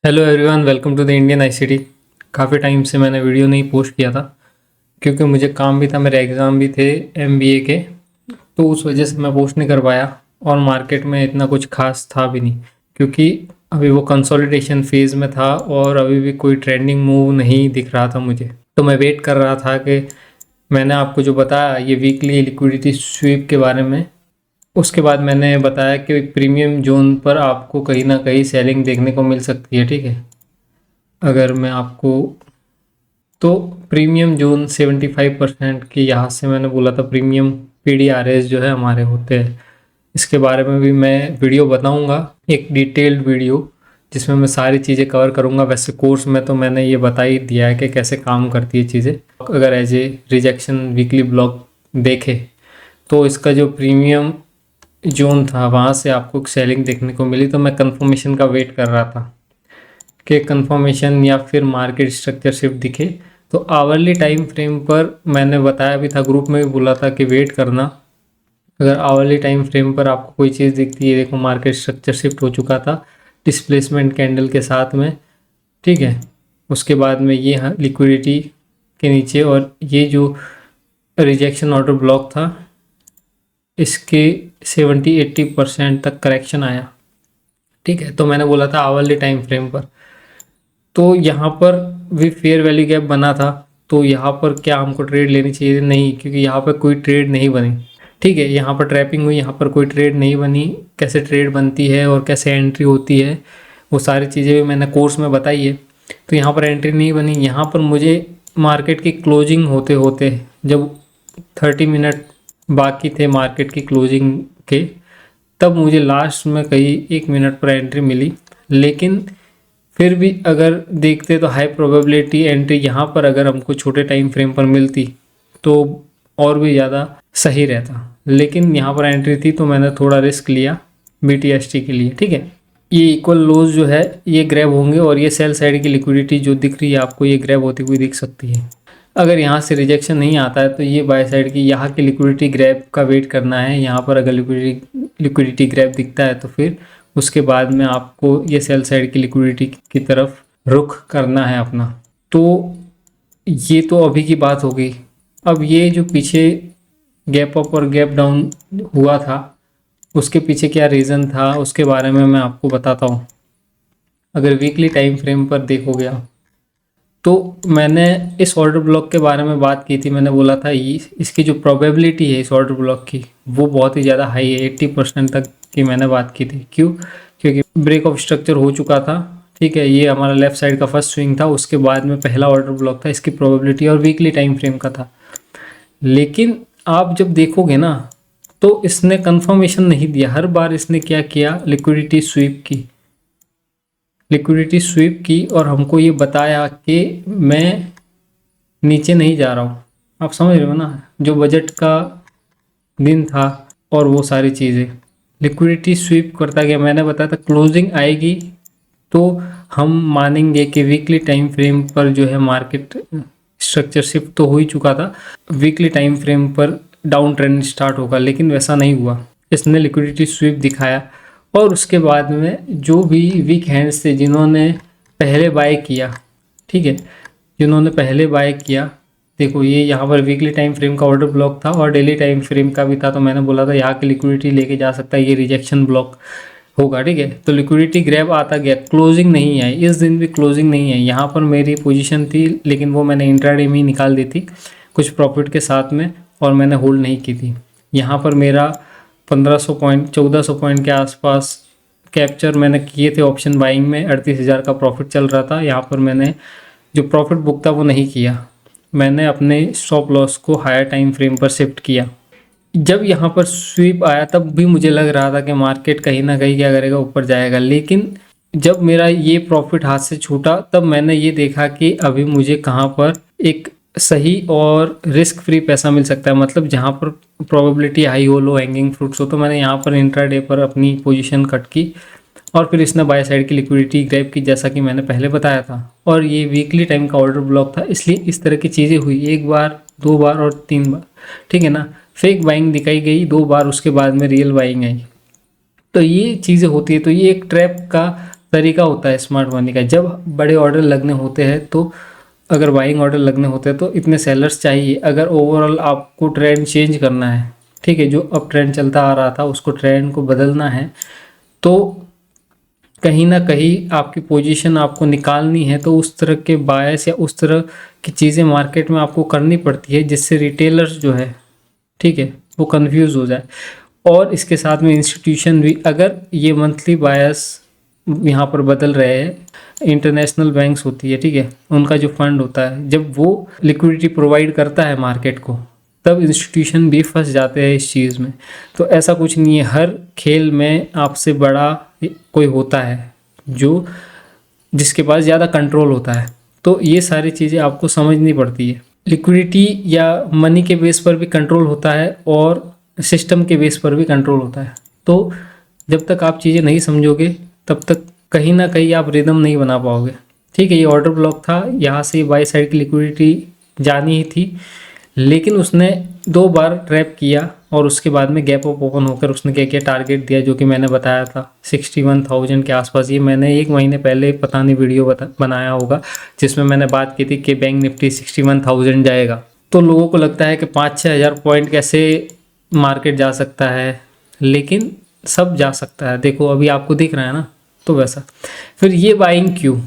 Hello everyone, welcome to the Indian ICT. काफ़ी time से मैंने वीडियो नहीं पोस्ट किया था क्योंकि मुझे काम भी था, मेरे एग्ज़ाम भी थे एमबीए के, तो उस वजह से मैं पोस्ट नहीं कर पाया। और मार्केट में इतना कुछ खास था भी नहीं क्योंकि अभी वो कंसोलिडेशन फेज़ में था और अभी भी कोई ट्रेंडिंग मूव नहीं दिख रहा था मुझे। तो मैं वेट कर रहा था कि मैंने आपको जो बताया ये वीकली लिक्विडिटी स्वीप के बारे में, उसके बाद मैंने बताया कि प्रीमियम जोन पर आपको कहीं ना कहीं सेलिंग देखने को मिल सकती है। ठीक है, अगर मैं आपको तो प्रीमियम जोन 75% की यहाँ से मैंने बोला था, प्रीमियम पीडीआरएस जो है हमारे होते हैं। इसके बारे में भी मैं वीडियो बताऊंगा, एक डिटेल्ड वीडियो जिसमें मैं सारी चीज़ें कवर करूंगा। वैसे कोर्स में तो मैंने ये बता ही दिया है कि कैसे काम करती है चीज़ें। अगर as a rejection weekly block देखे तो इसका जो प्रीमियम जोन था वहाँ से आपको सेलिंग देखने को मिली, तो मैं कंफर्मेशन का वेट कर रहा था कि कंफर्मेशन या फिर मार्केट स्ट्रक्चर शिफ्ट दिखे। तो आवरली टाइम फ्रेम पर मैंने बताया भी था, ग्रुप में भी बोला था कि वेट करना। अगर आवरली टाइम फ्रेम पर आपको कोई चीज़ दिखती है, देखो मार्केट स्ट्रक्चर शिफ्ट हो चुका था डिस्प्लेसमेंट कैंडल के साथ में। ठीक है, उसके बाद में ये लिक्विडिटी के नीचे और ये जो रिजेक्शन ऑर्डर ब्लॉक था इसके 70-80% तक करेक्शन आया। ठीक है, तो मैंने बोला था आवरली टाइम फ्रेम पर, तो यहाँ पर भी फेयर वैल्यू गैप बना था। तो यहाँ पर क्या हमको ट्रेड लेनी चाहिए? नहीं, क्योंकि यहाँ पर कोई ट्रेड नहीं बनी। ठीक है, यहाँ पर ट्रैपिंग हुई, यहाँ पर कोई ट्रेड नहीं बनी। कैसे ट्रेड बनती है और कैसे एंट्री होती है वो सारी चीज़ें भी मैंने कोर्स में बताई है। तो यहाँ पर एंट्री नहीं बनी। यहाँ पर मुझे मार्केट की क्लोजिंग होते होते जब 30 मिनट बाकी थे मार्केट की क्लोजिंग के, तब मुझे लास्ट में कहीं 1 मिनट पर एंट्री मिली। लेकिन फिर भी अगर देखते तो हाई प्रोबेबिलिटी एंट्री यहाँ पर अगर हमको छोटे टाइम फ्रेम पर मिलती तो और भी ज़्यादा सही रहता। लेकिन यहाँ पर एंट्री थी तो मैंने थोड़ा रिस्क लिया BTST के लिए। ठीक है, ये इक्वल लोज जो है ये ग्रैब होंगे और ये सेल साइड की लिक्विडिटी जो दिख रही है आपको ये ग्रैब होती हुई दिख सकती है। अगर यहाँ से रिजेक्शन नहीं आता है तो ये बाय साइड की यहाँ की लिक्विडिटी ग्रैब का वेट करना है। यहाँ पर अगर लिक्विडिटी ग्रैब दिखता है तो फिर उसके बाद में आपको ये सेल साइड की लिक्विडिटी की तरफ रुख करना है अपना। तो ये तो अभी की बात हो गई। अब ये जो पीछे गैप अप और गैप डाउन हुआ था उसके पीछे क्या रीज़न था उसके बारे में मैं आपको बताता हूँ। अगर वीकली टाइम फ्रेम पर देखोगे आप तो मैंने इस ऑर्डर ब्लॉक के बारे में बात की थी। मैंने बोला था इसकी जो प्रोबेबिलिटी है इस ऑर्डर ब्लॉक की वो बहुत ही ज़्यादा हाई है, 80% तक की मैंने बात की थी। क्यों? क्योंकि ब्रेक ऑफ स्ट्रक्चर हो चुका था। ठीक है, ये हमारा लेफ्ट साइड का फर्स्ट स्विंग था, उसके बाद में पहला ऑर्डर ब्लॉक था, इसकी प्रोबेबिलिटी और वीकली टाइम फ्रेम का था। लेकिन आप जब देखोगे ना तो इसने कंफर्मेशन नहीं दिया। हर बार इसने क्या किया, लिक्विडिटी स्वीप की और हमको ये बताया कि मैं नीचे नहीं जा रहा हूँ। आप समझ रहे हो ना, जो बजट का दिन था और वो सारी चीज़ें लिक्विडिटी स्वीप करता गया। मैंने बताया था क्लोजिंग आएगी तो हम मानेंगे कि वीकली टाइम फ्रेम पर जो है मार्केट स्ट्रक्चर शिफ्ट तो हो ही चुका था, वीकली टाइम फ्रेम पर डाउन ट्रेंड स्टार्ट होगा। लेकिन वैसा नहीं हुआ, इसने लिक्विडिटी स्वीप दिखाया और उसके बाद में जो भी वीक हैंड्स थे जिन्होंने पहले बाय किया, ठीक है, जिन्होंने पहले बाय किया, देखो ये यहाँ पर वीकली टाइम फ्रेम का ऑर्डर ब्लॉक था और डेली टाइम फ्रेम का भी था। तो मैंने बोला था यहाँ की लिक्विडिटी लेके जा सकता है, ये रिजेक्शन ब्लॉक होगा। ठीक है, तो लिक्विडिटी ग्रैब आता गया, क्लोजिंग नहीं आई, इस दिन भी क्लोजिंग नहीं आई। यहाँ पर मेरी पोजीशन थी लेकिन वो मैंने इंट्राडे में ही निकाल दी थी कुछ प्रॉफिट के साथ में और मैंने होल्ड नहीं की थी। यहाँ पर मेरा 1500 पॉइंट 1400 पॉइंट के आसपास कैप्चर मैंने किए थे ऑप्शन बाइंग में। 38,000 का प्रॉफिट चल रहा था। यहाँ पर मैंने जो प्रॉफिट बुक था वो नहीं किया, मैंने अपने स्टॉप लॉस को हायर टाइम फ्रेम पर शिफ्ट किया। जब यहाँ पर स्वीप आया तब भी मुझे लग रहा था कि मार्केट कहीं ना कहीं क्या करेगा, ऊपर जाएगा। लेकिन जब मेरा ये प्रॉफिट हाथ से छूटा तब मैंने ये देखा कि अभी मुझे कहाँ पर एक सही और रिस्क फ्री पैसा मिल सकता है, मतलब जहाँ पर प्रोबेबिलिटी हाई हो, लो हैंगिंग फ्रूट्स हो। तो मैंने यहाँ पर इंट्राडे पर अपनी पोजीशन कट की और फिर इसने बाय साइड की लिक्विडिटी ग्रैब की जैसा कि मैंने पहले बताया था। और ये वीकली टाइम का ऑर्डर ब्लॉक था, इसलिए इस तरह की चीज़ें हुई 1 बार 2 बार और 3 बार। ठीक है ना, फेक बाइंग दिखाई गई 2 बार, उसके बाद में रियल बाइंग आई। तो ये चीज़ें होती है। तो ये एक ट्रैप का तरीका होता है स्मार्ट मनी का। जब बड़े ऑर्डर लगने होते हैं तो अगर बाइंग ऑर्डर लगने होते हैं तो इतने सेलर्स चाहिए। अगर ओवरऑल आपको ट्रेंड चेंज करना है, ठीक है, जो अब ट्रेंड चलता आ रहा था उसको ट्रेंड को बदलना है, तो कहीं ना कहीं आपकी पोजीशन आपको निकालनी है, तो उस तरह के बायस या उस तरह की चीज़ें मार्केट में आपको करनी पड़ती है जिससे रिटेलर्स जो है, ठीक है, वो कंफ्यूज हो जाए। और इसके साथ में इंस्टीट्यूशन भी, अगर ये मंथली बायस यहाँ पर बदल रहे हैं, इंटरनेशनल बैंक्स होती है, ठीक है, उनका जो फंड होता है जब वो लिक्विडिटी प्रोवाइड करता है मार्केट को, तब इंस्टीट्यूशन भी फंस जाते हैं इस चीज़ में। तो ऐसा कुछ नहीं है, हर खेल में आपसे बड़ा कोई होता है जो जिसके पास ज़्यादा कंट्रोल होता है। तो ये सारी चीज़ें आपको समझनी पड़ती है। लिक्विडिटी या मनी के बेस पर भी कंट्रोल होता है और सिस्टम के बेस पर भी कंट्रोल होता है। तो जब तक आप चीज़ें नहीं समझोगे तब तक कहीं ना कहीं आप रिदम नहीं बना पाओगे, ठीक है। ये ऑर्डर ब्लॉक था, यहाँ से बाई साइड की लिक्विडिटी जानी ही थी, लेकिन उसने 2 बार ट्रैप किया और उसके बाद में गैप अप ओपन होकर उसने क्या किया, टारगेट दिया जो कि मैंने बताया था 61,000 के आसपास। ये मैंने 1 महीने पहले पता नहीं वीडियो बनाया होगा जिसमें मैंने बात की थी कि बैंक निफ्टी 61,000 जाएगा। तो लोगों को लगता है कि 5-6 हज़ार पॉइंट कैसे मार्केट जा सकता है, लेकिन सब जा सकता है। देखो अभी आपको दिख रहा है ना, तो वैसा। फिर ये बाइंग क्यों,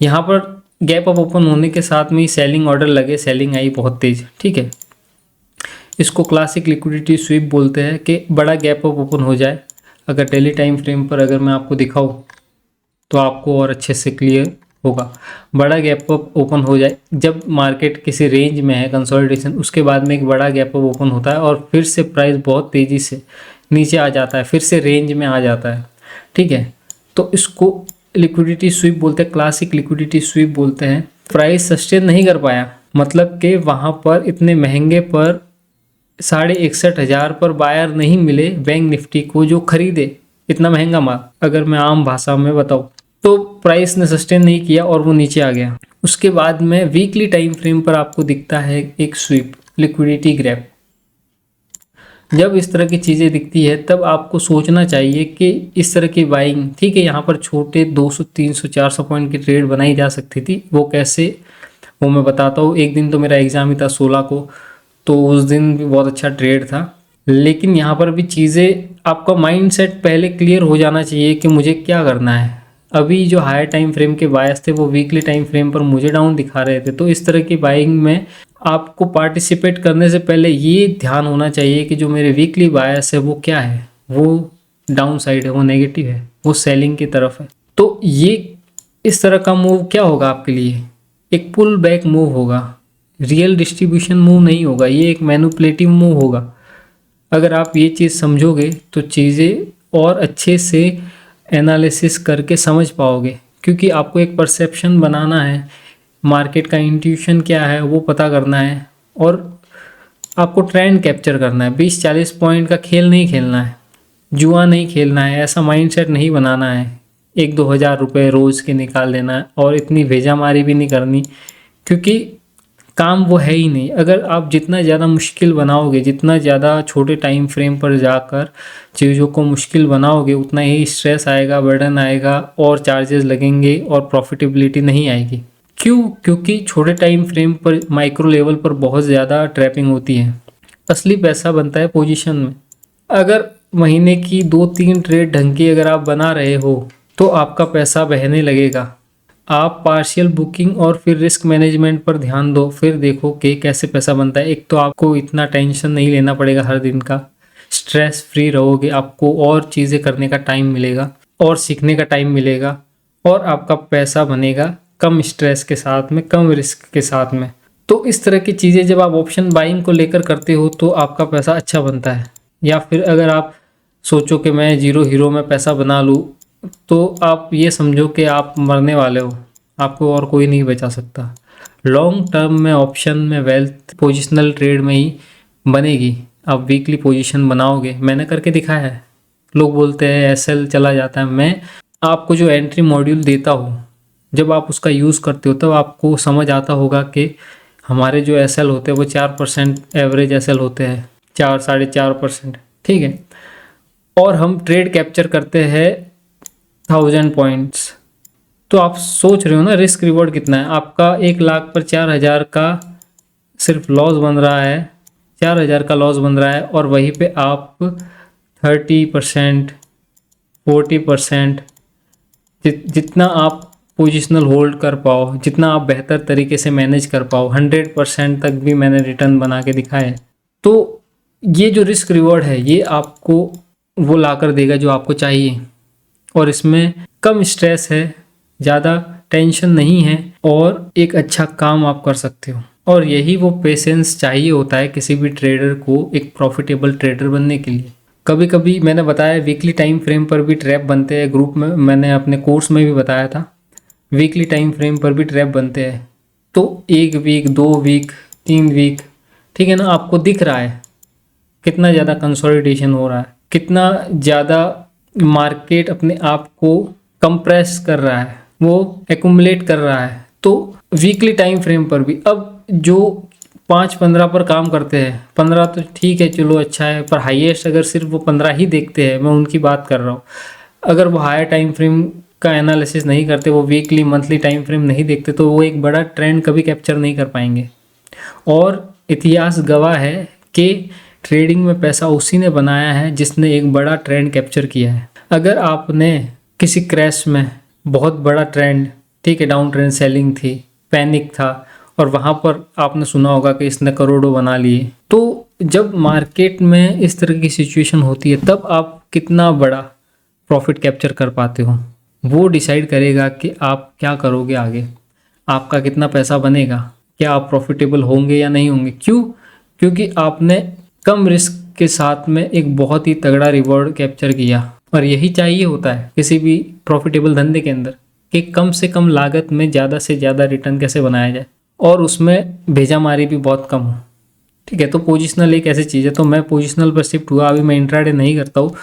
यहाँ पर गैप अप ओपन होने के साथ में ही सेलिंग ऑर्डर लगे, सेलिंग आई बहुत तेज, ठीक है। इसको क्लासिक लिक्विडिटी स्वीप बोलते हैं कि बड़ा गैप अप ओपन हो जाए। अगर डेली टाइम फ्रेम पर अगर मैं आपको दिखाऊं तो आपको और अच्छे से क्लियर होगा। बड़ा गैप अप ओपन हो जाए जब मार्केट किसी रेंज में है कंसोलिडेशन, उसके बाद में एक बड़ा गैप अप ओपन होता है और फिर से प्राइस बहुत तेज़ी से नीचे आ जाता है, फिर से रेंज में आ जाता है, ठीक है। तो इसको लिक्विडिटी स्वीप बोलते हैं, क्लासिक लिक्विडिटी स्वीप बोलते हैं। प्राइस सस्टेन नहीं कर पाया, मतलब कि वहाँ पर इतने महंगे पर 61,500 पर बायर नहीं मिले बैंक निफ्टी को जो खरीदे इतना महंगा माल। अगर मैं आम भाषा में बताऊँ तो प्राइस ने सस्टेन नहीं किया और वो नीचे आ गया। उसके बाद में वीकली टाइम फ्रेम पर आपको दिखता है एक स्वीप, लिक्विडिटी ग्रैब। जब इस तरह की चीज़ें दिखती है तब आपको सोचना चाहिए कि इस तरह की बाइंग, ठीक है, यहाँ पर छोटे 200 300 400 पॉइंट की ट्रेड बनाई जा सकती थी। वो कैसे, वो मैं बताता हूँ। एक दिन तो मेरा एग्जाम ही था 16 को, तो उस दिन भी बहुत अच्छा ट्रेड था। लेकिन यहाँ पर भी चीज़ें, आपका माइंडसेट पहले क्लियर हो जाना चाहिए कि मुझे क्या करना है। अभी जो हायर टाइम फ्रेम के बायस थे वो वीकली टाइम फ्रेम पर मुझे डाउन दिखा रहे थे। तो इस तरह की बाइंग में आपको पार्टिसिपेट करने से पहले ये ध्यान होना चाहिए कि जो मेरे वीकली बायस है वो क्या है, वो डाउन साइड है, वो नेगेटिव है, वो सेलिंग की तरफ है। तो ये इस तरह का मूव क्या होगा आपके लिए, एक पुल बैक मूव होगा, रियल डिस्ट्रीब्यूशन मूव नहीं होगा, ये एक मैनिपुलेटिव मूव होगा। अगर आप ये चीज़ समझोगे तो चीज़ें और अच्छे से एनालिसिस करके समझ पाओगे, क्योंकि आपको एक परसेप्शन बनाना है, मार्केट का इंट्यूशन क्या है वो पता करना है और आपको ट्रेंड कैप्चर करना है। 20-40 पॉइंट का खेल नहीं खेलना है, जुआ नहीं खेलना है, ऐसा माइंडसेट नहीं बनाना है 1-2 हज़ार रुपये रोज़ के निकाल लेना है और इतनी भेजामारी भी नहीं करनी, क्योंकि काम वो है ही नहीं। अगर आप जितना ज़्यादा मुश्किल बनाओगे, जितना ज़्यादा छोटे टाइम फ्रेम पर जाकर चीज़ों को मुश्किल बनाओगे, उतना ही स्ट्रेस आएगा, बर्डन आएगा और चार्जेस लगेंगे और प्रॉफिटेबिलिटी नहीं आएगी। क्यों? क्योंकि छोटे टाइम फ्रेम पर, माइक्रो लेवल पर बहुत ज़्यादा ट्रैपिंग होती है। असली पैसा बनता है पोजीशन में। अगर महीने की 2-3 ट्रेड ढंग की अगर आप बना रहे हो तो आपका पैसा बहने लगेगा। आप पार्शियल बुकिंग और फिर रिस्क मैनेजमेंट पर ध्यान दो, फिर देखो कि कैसे पैसा बनता है। एक तो आपको इतना टेंशन नहीं लेना पड़ेगा हर दिन का, स्ट्रेस फ्री रहोगे, आपको और चीज़ें करने का टाइम मिलेगा और सीखने का टाइम मिलेगा और आपका पैसा बनेगा कम स्ट्रेस के साथ में, कम रिस्क के साथ में। तो इस तरह की चीज़ें जब आप ऑप्शन बाइंग को लेकर करते हो तो आपका पैसा अच्छा बनता है। या फिर अगर आप सोचो कि मैं जीरो हीरो में पैसा बना लूँ, तो आप ये समझो कि आप मरने वाले हो, आपको और कोई नहीं बचा सकता। लॉन्ग टर्म में ऑप्शन में वेल्थ पोजिशनल ट्रेड में ही बनेगी। आप वीकली पोजीशन बनाओगे, मैंने करके दिखाया है। लोग बोलते हैं एसएल चला जाता है, मैं आपको जो एंट्री मॉड्यूल देता हूँ, जब आप उसका यूज़ करते हो तब आपको समझ आता होगा कि हमारे जो एसएल होते हैं वो 4% एवरेज एसएल होते हैं, 4-4.5%, ठीक है। और हम ट्रेड कैप्चर करते हैं 1000 पॉइंट्स, तो आप सोच रहे हो ना रिस्क रिवॉर्ड कितना है। आपका 1 लाख पर 4,000 का सिर्फ लॉस बन रहा है, 4,000 का लॉस बन रहा है, और वहीं पे आप 30%, 40%, जितना आप पोजिशनल होल्ड कर पाओ, जितना आप बेहतर तरीके से मैनेज कर पाओ, 100% तक भी मैंने रिटर्न बना के दिखाया है। तो ये जो रिस्क रिवॉर्ड है ये आपको वो ला कर देगा जो आपको चाहिए, और इसमें कम स्ट्रेस है, ज़्यादा टेंशन नहीं है, और एक अच्छा काम आप कर सकते हो। और यही वो पेशेंस चाहिए होता है किसी भी ट्रेडर को एक प्रॉफिटेबल ट्रेडर बनने के लिए। कभी कभी मैंने बताया वीकली टाइम फ्रेम पर भी ट्रैप बनते हैं, ग्रुप में मैंने अपने कोर्स में भी बताया था, वीकली टाइम फ्रेम पर भी ट्रैप बनते हैं। तो 1 वीक, 2 वीक, 3 वीक, ठीक है ना, आपको दिख रहा है कितना ज़्यादा कंसोलिडेशन हो रहा है, कितना ज़्यादा मार्केट अपने आप को कंप्रेस कर रहा है, वो एक्यूमुलेट कर रहा है। तो वीकली टाइम फ्रेम पर भी अब जो 5-15 पर काम करते हैं, 15 तो ठीक है चलो अच्छा है, पर हाईएस्ट अगर सिर्फ वो 15 ही देखते हैं, मैं उनकी बात कर रहा हूँ। अगर वो हायर टाइम फ्रेम का एनालिसिस नहीं करते, वो वीकली मंथली टाइम फ्रेम नहीं देखते, तो वो एक बड़ा ट्रेंड कभी कैप्चर नहीं कर पाएंगे। और इतिहास गवाह है कि ट्रेडिंग में पैसा उसी ने बनाया है जिसने एक बड़ा ट्रेंड कैप्चर किया है। अगर आपने किसी क्रैश में बहुत बड़ा ट्रेंड, ठीक है, डाउन ट्रेंड सेलिंग थी, पैनिक था, और वहाँ पर आपने सुना होगा कि इसने करोड़ों बना लिए, तो जब मार्केट में इस तरह की सिचुएशन होती है तब आप कितना बड़ा प्रॉफिट कैप्चर कर पाते हो, वो डिसाइड करेगा कि आप क्या करोगे आगे, आपका कितना पैसा बनेगा, क्या आप प्रॉफिटेबल होंगे या नहीं होंगे। क्यों? क्योंकि आपने कम रिस्क के साथ में एक बहुत ही तगड़ा रिवॉर्ड कैप्चर किया। और यही चाहिए होता है किसी भी प्रॉफिटेबल धंधे के अंदर, कि कम से कम लागत में ज़्यादा से ज़्यादा रिटर्न कैसे बनाया जाए, और उसमें भेजामारी भी बहुत कम हो। ठीक है, तो पोजिशनल एक ऐसी चीज़ है, तो मैं पोजिशनल पर शिफ्ट हुआ। अभी मैं इंट्राडे नहीं करता हूँ,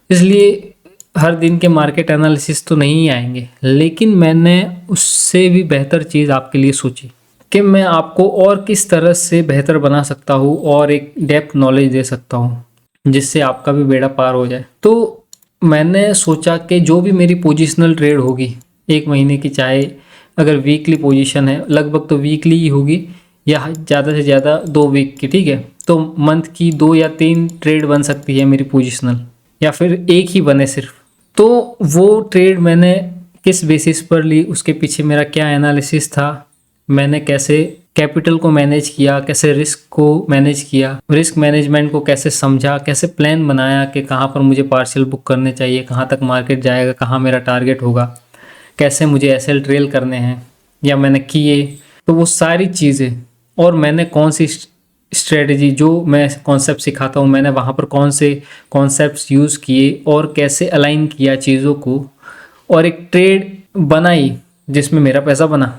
इसलिए हर दिन के मार्केट एनालिसिस तो नहीं आएंगे, लेकिन मैंने उससे भी बेहतर चीज़ आपके लिए सोची कि मैं आपको और किस तरह से बेहतर बना सकता हूँ और एक डेप्थ नॉलेज दे सकता हूँ जिससे आपका भी बेड़ा पार हो जाए। तो मैंने सोचा कि जो भी मेरी पोजिशनल ट्रेड होगी 1 महीने की, चाहे अगर वीकली पोजीशन है, लगभग तो वीकली ही होगी, या ज़्यादा से ज़्यादा 2 वीक की, ठीक है, तो मंथ की 2 या 3 ट्रेड बन सकती है मेरी पोजीशनल, या फिर एक ही बने सिर्फ। तो वो ट्रेड मैंने किस बेसिस पर ली, उसके पीछे मेरा क्या एनालिसिस था, मैंने कैसे कैपिटल को मैनेज किया, कैसे रिस्क को मैनेज किया, रिस्क मैनेजमेंट को कैसे समझा, कैसे प्लान बनाया कि कहाँ पर मुझे पार्शियल बुक करने चाहिए, कहाँ तक मार्केट जाएगा, कहाँ मेरा टारगेट होगा, कैसे मुझे एसएल ट्रेल करने हैं या मैंने किए, तो वो सारी चीज़ें, और मैंने कौन सी स्ट्रेटजी, जो मैं कॉन्सेप्ट सिखाता हूँ, मैंने वहाँ पर कौन से कॉन्सेप्ट्स यूज़ किए और कैसे अलाइन किया चीज़ों को, और एक ट्रेड बनाई जिसमें मेरा पैसा बना।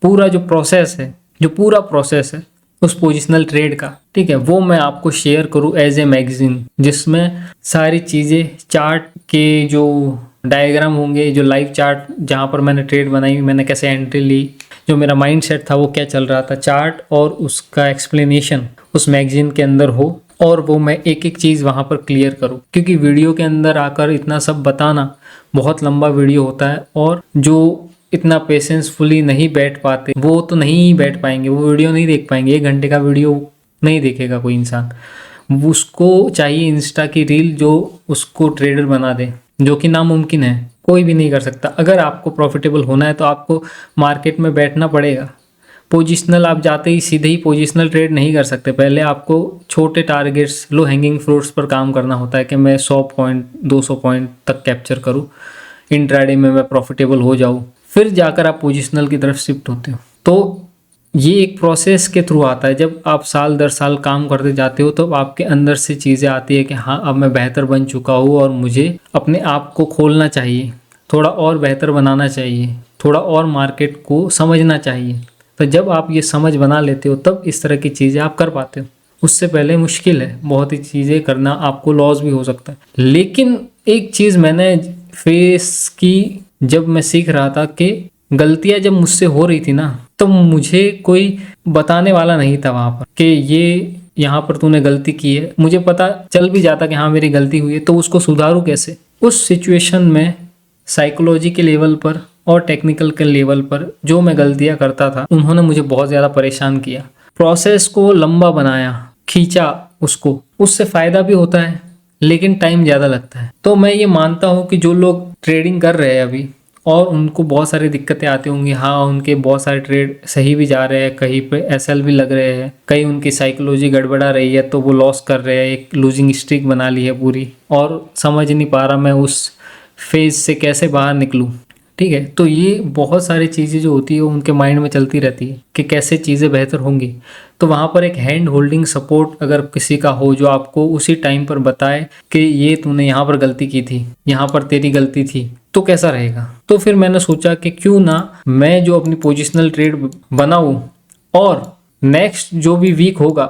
पूरा जो प्रोसेस है, जो पूरा प्रोसेस है उस पोजिशनल ट्रेड का, ठीक है, वो मैं आपको शेयर करूँ एज ए मैगजीन, जिसमें सारी चीज़ें, चार्ट के जो डायग्राम होंगे, जो लाइव चार्ट जहाँ पर मैंने ट्रेड बनाई, मैंने कैसे एंट्री ली, जो मेरा माइंडसेट था वो क्या चल रहा था, चार्ट और उसका एक्सप्लेनेशन उस मैगजीन के अंदर हो, और वो मैं एक एक चीज़ वहाँ पर क्लियर करूँ। क्योंकि वीडियो के अंदर आकर इतना सब बताना बहुत लंबा वीडियो होता है, और जो इतना पेशेंसफुली नहीं बैठ पाते वो तो नहीं बैठ पाएंगे, वो वीडियो नहीं देख पाएंगे। 1 घंटे का वीडियो नहीं देखेगा कोई इंसान, उसको चाहिए इंस्टा की रील जो उसको ट्रेडर बना दे, जो कि नामुमकिन है, कोई भी नहीं कर सकता। अगर आपको प्रॉफिटेबल होना है तो आपको मार्केट में बैठना पड़ेगा। पोजिशनल आप जाते ही सीधे ही पोजिशनल ट्रेड नहीं कर सकते, पहले आपको छोटे टारगेट्स, लो हैंगिंग फ्रूट्स पर काम करना होता है कि मैं 100 पॉइंट 200 पॉइंट तक कैप्चर करूं, इंट्राडे में मैं प्रॉफिटेबल हो जाऊं, फिर जाकर आप पोजिशनल की तरफ शिफ्ट होते हो। तो ये एक प्रोसेस के थ्रू आता है। जब आप साल दर साल काम करते जाते हो तो आपके अंदर से चीज़ें आती है कि हाँ अब मैं बेहतर बन चुका हूँ और मुझे अपने आप को खोलना चाहिए, थोड़ा और बेहतर बनाना चाहिए, थोड़ा और मार्केट को समझना चाहिए। तो जब आप ये समझ बना लेते हो तब इस तरह की चीज़ें आप कर पाते हो। उससे पहले मुश्किल है, बहुत ही चीज़ें करना, आपको लॉस भी हो सकता है। लेकिन एक चीज़ मैंने फेस की जब मैं सीख रहा था कि गलतियां जब मुझसे हो रही थी ना, तो मुझे कोई बताने वाला नहीं था वहाँ पर कि ये यहाँ पर तूने गलती की है। मुझे पता चल भी जाता कि हाँ मेरी गलती हुई है, तो उसको सुधारूँ कैसे। उस सिचुएशन में साइकोलॉजी के लेवल पर और टेक्निकल के लेवल पर जो मैं गलतियां करता था उन्होंने मुझे बहुत ज़्यादा परेशान किया। प्रोसेस को लंबा बनाया, खींचा उसको, उससे फ़ायदा भी होता है लेकिन टाइम ज़्यादा लगता है। तो मैं ये मानता हूँ कि जो लोग ट्रेडिंग कर रहे हैं अभी और उनको बहुत सारी दिक्कतें आती होंगी, हाँ उनके बहुत सारे ट्रेड सही भी जा रहे हैं, कहीं पे एसएल भी लग रहे हैं, कहीं उनकी साइकोलॉजी गड़बड़ा रही है तो वो लॉस कर रहे हैं, एक लूजिंग स्ट्रीक बना ली है पूरी और समझ नहीं पा रहा मैं उस फेज से कैसे बाहर निकलूँ। ठीक है, तो ये बहुत सारी चीज़ें जो होती है वो उनके माइंड में चलती रहती है कि कैसे चीज़ें बेहतर होंगी। तो वहाँ पर एक हैंड होल्डिंग सपोर्ट अगर किसी का हो जो आपको उसी टाइम पर बताए कि ये तूने यहाँ पर गलती की थी, यहाँ पर तेरी गलती थी, तो कैसा रहेगा। तो फिर मैंने सोचा कि क्यों ना मैं जो अपनी पोजिशनल ट्रेड बनाऊँ और नेक्स्ट जो भी वीक होगा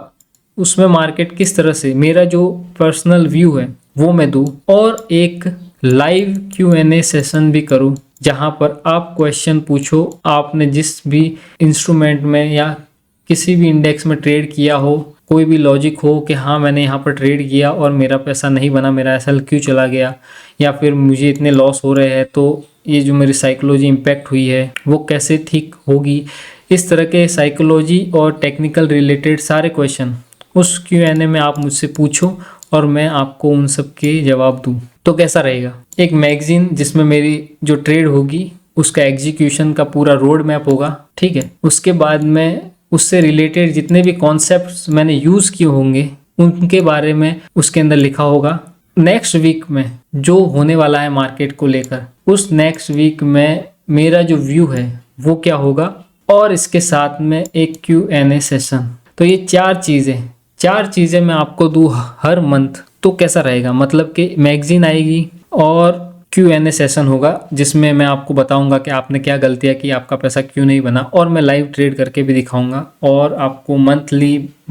उसमें मार्केट किस तरह से, मेरा जो पर्सनल व्यू है वो मैं दूँ और एक लाइव Q&A सेशन भी करूँ जहाँ पर आप क्वेश्चन पूछो, आपने जिस भी इंस्ट्रूमेंट में या किसी भी इंडेक्स में ट्रेड किया हो, कोई भी लॉजिक हो कि हाँ मैंने यहाँ पर ट्रेड किया और मेरा पैसा नहीं बना, मेरा एसएल क्यों चला गया, या फिर मुझे इतने लॉस हो रहे हैं तो ये जो मेरी साइकोलॉजी इम्पैक्ट हुई है वो कैसे ठीक होगी। इस तरह के साइकोलॉजी और टेक्निकल रिलेटेड सारे क्वेश्चन उस Q&A में आप मुझसे पूछो और मैं आपको उन सब के जवाब दूँ। तो कैसा रहेगा, एक मैगजीन जिसमें मेरी जो ट्रेड होगी उसका एग्जीक्यूशन का पूरा रोड मैप होगा। ठीक है, उसके बाद में उससे रिलेटेड जितने भी कॉन्सेप्ट्स मैंने यूज़ किए होंगे उनके बारे में उसके अंदर लिखा होगा। नेक्स्ट वीक में जो होने वाला है मार्केट को लेकर, उस नेक्स्ट वीक में मेरा जो व्यू है वो क्या होगा, और इसके साथ में एक Q&A सेशन। तो ये चार चीज़ें मैं आपको दूँ हर मंथ, तो कैसा रहेगा। मतलब कि मैगजीन आएगी और Q&A सेशन होगा जिसमें मैं आपको बताऊंगा कि आपने क्या गलतियां की, आपका पैसा क्यों नहीं बना, और मैं लाइव ट्रेड करके भी दिखाऊंगा और आपको month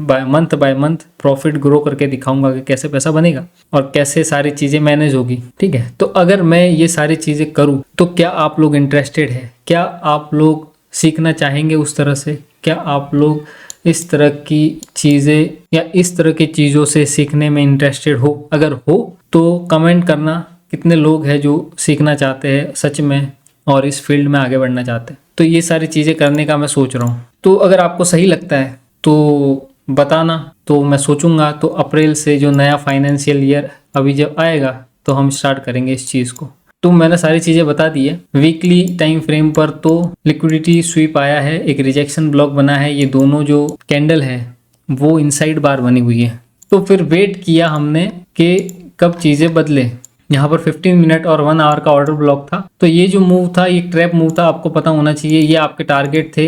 by month profit grow करके दिखाऊंगा कि कैसे पैसा बनेगा और कैसे सारी चीज़ें मैनेज होगी। ठीक है, तो अगर मैं ये सारी चीज़ें करूँ तो क्या आप लोग इंटरेस्टेड है, क्या आप लोग सीखना चाहेंगे उस तरह से, क्या आप लोग इस तरह की चीज़ें या इस तरह की चीज़ों से सीखने में इंटरेस्टेड हो। अगर हो तो कमेंट करना कितने लोग हैं जो सीखना चाहते हैं सच में और इस फील्ड में आगे बढ़ना चाहते हैं। तो ये सारी चीज़ें करने का मैं सोच रहा हूँ। तो अगर आपको सही लगता है तो बताना, तो मैं सोचूंगा तो अप्रैल से जो नया फाइनेंशियल ईयर अभी जब आएगा तो हम स्टार्ट करेंगे इस चीज़ को। तो मैंने सारी चीज़ें बता दी है। वीकली टाइम फ्रेम पर तो लिक्विडिटी स्वीप आया है, एक रिजेक्शन ब्लॉक बना है, ये दोनों जो कैंडल है वो इनसाइड बार बनी हुई है। तो फिर वेट किया हमने कि कब चीज़ें बदले। यहाँ पर 15 मिनट और 1 आवर का ऑर्डर ब्लॉक था। तो ये जो मूव था ये ट्रैप मूव था, आपको पता होना चाहिए। ये आपके टारगेट थे,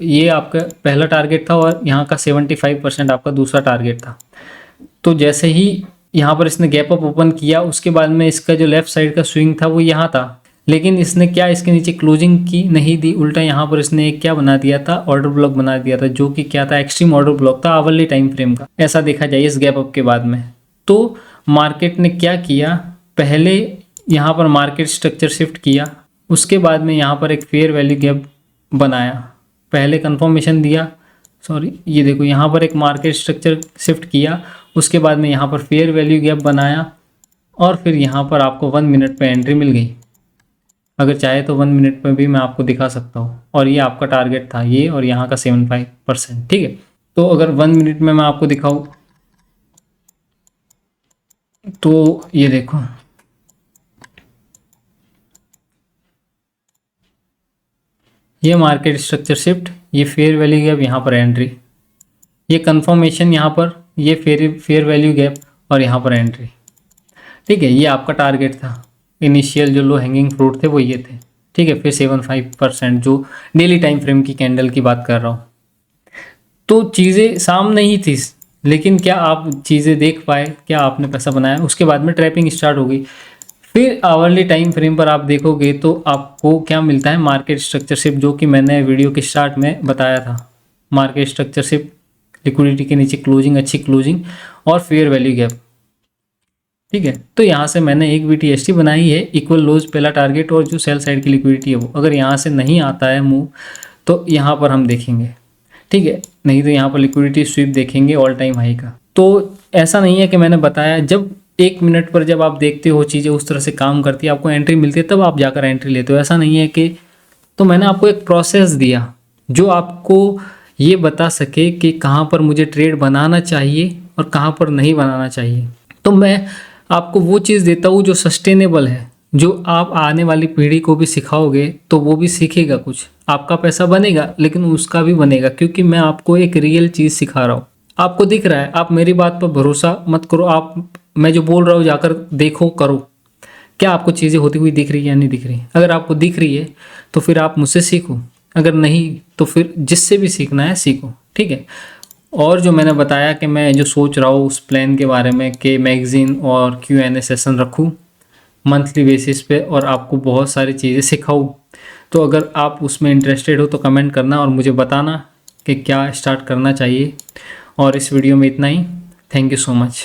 ये आपका पहला टारगेट था और यहाँ का 75% आपका दूसरा टारगेट था। तो जैसे ही यहाँ पर इसने गैप अप ओपन किया उसके बाद में इसका जो लेफ्ट साइड का स्विंग था वो यहाँ था, लेकिन इसने क्या इसके नीचे क्लोजिंग की नहीं दी, उल्टा यहाँ पर इसने एक क्या बना दिया था, ऑर्डर ब्लॉक बना दिया था, जो कि क्या था, एक्सट्रीम ऑर्डर ब्लॉक था आवरली टाइम फ्रेम का। ऐसा देखा जाए इस गैप अप के बाद में तो मार्केट ने क्या किया, पहले यहाँ पर मार्केट स्ट्रक्चर शिफ्ट किया, उसके बाद में यहाँ पर एक फेयर वैल्यू गैप बनाया, पहले कंफर्मेशन दिया, ये देखो यहाँ पर एक मार्केट स्ट्रक्चर शिफ्ट किया, उसके बाद में यहाँ पर फेयर वैल्यू गैप बनाया और फिर यहाँ पर आपको 1 मिनट पे एंट्री मिल गई। अगर चाहे तो 1 मिनट पे भी मैं आपको दिखा सकता हूँ। और ये आपका टारगेट था ये, और यहाँ का 75%। ठीक है, तो अगर 1 मिनट में मैं आपको दिखाऊँ तो ये देखो, ये मार्केट स्ट्रक्चर शिफ्ट, ये फेयर वैल्यू गैप, यहाँ पर एंट्री, ये कंफर्मेशन, यहाँ पर ये फेयर वैल्यू गैप और यहाँ पर एंट्री। ठीक है, ये आपका टारगेट था, इनिशियल जो लो हैंगिंग फ्रूट थे वो ये थे। ठीक है, फिर 75% जो डेली टाइम फ्रेम की कैंडल की बात कर रहा हूँ। तो चीज़ें सामने ही थी, लेकिन क्या आप चीज़ें देख पाए, क्या आपने पैसा बनाया। उसके बाद में ट्रैपिंग स्टार्ट हो गई। फिर आवरली टाइम फ्रेम पर आप देखोगे तो आपको क्या मिलता है, मार्केट स्ट्रक्चर शिफ्ट, जो कि मैंने वीडियो के स्टार्ट में बताया था। मार्केट स्ट्रक्चर शिफ्ट, लिक्विडिटी के नीचे क्लोजिंग, अच्छी क्लोजिंग और फेयर वैल्यू गैप। ठीक है, तो यहाँ से मैंने एक BTST बनाई है, इक्वल लोज पहला टारगेट, और जो सेल साइड की लिक्विडिटी है वो अगर यहाँ से नहीं आता है मूव तो यहाँ पर हम देखेंगे। ठीक है, नहीं तो यहाँ पर लिक्विडिटी स्वीप देखेंगे ऑल टाइम हाई का। तो ऐसा नहीं है कि मैंने बताया, जब 1 मिनट पर जब आप देखते हो चीज़ें उस तरह से काम करती है, आपको एंट्री मिलती है, तब आप जाकर एंट्री लेते हो। ऐसा नहीं है कि तो मैंने आपको एक प्रोसेस दिया जो आपको ये बता सके कि कहाँ पर मुझे ट्रेड बनाना चाहिए और कहाँ पर नहीं बनाना चाहिए। तो मैं आपको वो चीज़ देता हूँ जो सस्टेनेबल है, जो आप आने वाली पीढ़ी को भी सिखाओगे तो वो भी सीखेगा, कुछ आपका पैसा बनेगा लेकिन उसका भी बनेगा, क्योंकि मैं आपको एक रियल चीज़ सिखा रहा हूँ। आपको दिख रहा है, आप मेरी बात पर भरोसा मत करो, आप मैं जो बोल रहा हूँ जाकर देखो, करो, क्या आपको चीज़ें होती हुई दिख रही है या नहीं दिख रही। अगर आपको दिख रही है तो फिर आप मुझसे सीखो, अगर नहीं तो फिर जिससे भी सीखना है सीखो, ठीक है। और जो मैंने बताया कि मैं जो सोच रहा हूँ उस प्लान के बारे में कि मैगज़ीन और Q&A सेशन रखूँ मंथली बेसिस पे और आपको बहुत सारी चीज़ें सिखाऊँ, तो अगर आप उसमें इंटरेस्टेड हो तो कमेंट करना और मुझे बताना कि क्या स्टार्ट करना चाहिए। और इस वीडियो में इतना ही। Thank you so much.